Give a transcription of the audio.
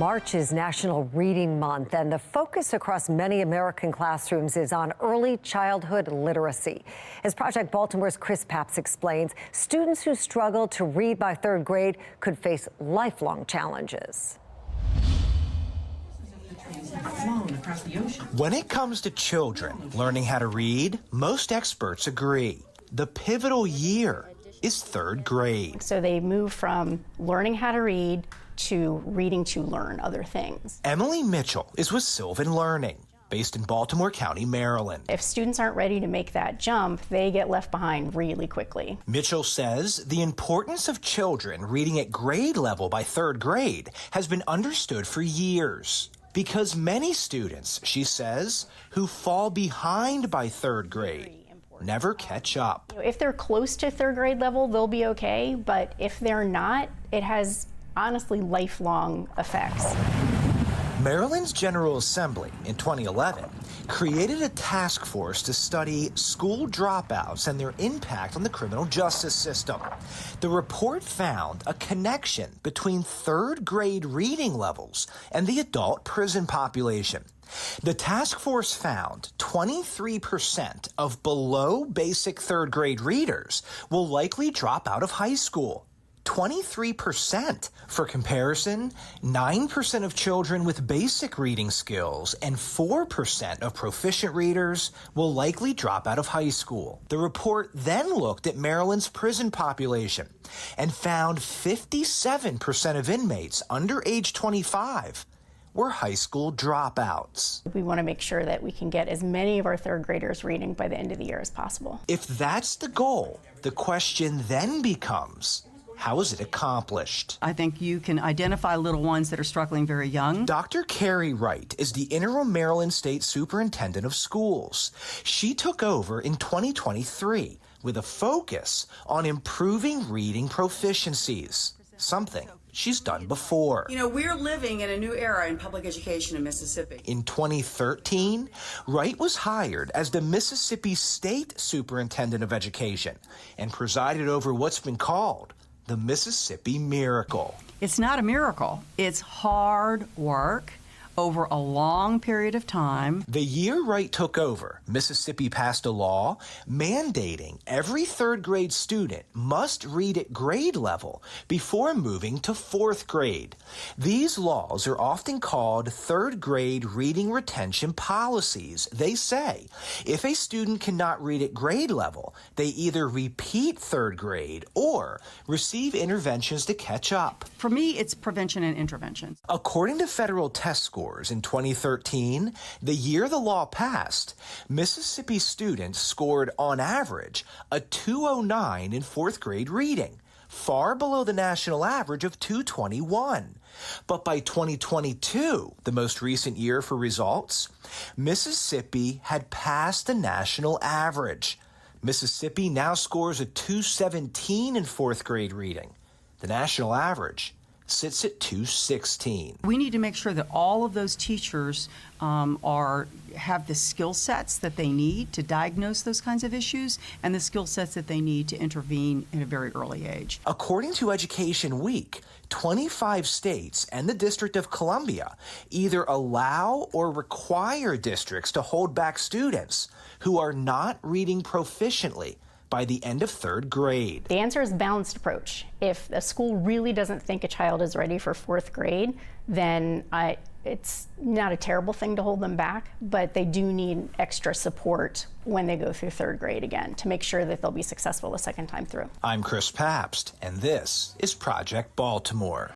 March is National Reading Month, and the focus across many American classrooms is on early childhood literacy. As Project Baltimore's Chris Papps explains, students who struggle to read by third grade could face lifelong challenges. When it comes to children learning how to read, most experts agree the pivotal year is third grade. So they move from learning how to read to reading to learn other things. Emily Mitchell is with Sylvan Learning, based in Baltimore County, Maryland. If students aren't ready to make that jump, they get left behind really quickly. Mitchell says the importance of children reading at grade level by third grade has been understood for years. Because many students, she says, who fall behind by third grade never catch up. If they're close to third grade level, they'll be okay, but if they're not, it has honestly lifelong effects. Maryland's General Assembly in 2011 created a task force to study school dropouts and their impact on the criminal justice system. The report found a connection between third grade reading levels and the adult prison population. The task force found 23% of below basic third grade readers will likely drop out of high school. 23%. For comparison, 9% of children with basic reading skills and 4% of proficient readers will likely drop out of high school. The report then looked at Maryland's prison population and found 57% of inmates under age 25 were high school dropouts. We want to make sure that we can get as many of our third graders reading by the end of the year as possible. If that's the goal, the question then becomes, how is it accomplished? I think you can identify little ones that are struggling very young. Dr. Carrie Wright is the interim Maryland State Superintendent of Schools. She took over in 2023 with a focus on improving reading proficiencies, something she's done before. You know, we're living in a new era in public education in Mississippi. In 2013, Wright was hired as the Mississippi State Superintendent of Education and presided over what's been called the Mississippi Miracle. It's not a miracle. It's hard work over a long period of time. The year Wright took over, Mississippi passed a law mandating every third grade student must read at grade level before moving to fourth grade. These laws are often called third grade reading retention policies. They say if a student cannot read at grade level, they either repeat third grade or receive interventions to catch up. For me, it's prevention and intervention. According to federal test scores in 2013, the year the law passed, Mississippi students scored on average a 209 in fourth grade reading, far below the national average of 221. But by 2022, the most recent year for results, Mississippi had passed the national average. Mississippi now scores a 217 in fourth grade reading. The national average sits at 216. We need to make sure that all of those teachers have the skill sets that they need to diagnose those kinds of issues and the skill sets that they need to intervene at a very early age. According to Education Week, 25 states and the District of Columbia either allow or require districts to hold back students who are not reading proficiently by the end of third grade. The answer is balanced approach. If a school really doesn't think a child is ready for fourth grade, then it's not a terrible thing to hold them back, but they do need extra support when they go through third grade again to make sure that they'll be successful the second time through. I'm Chris Papps, and this is Project Baltimore.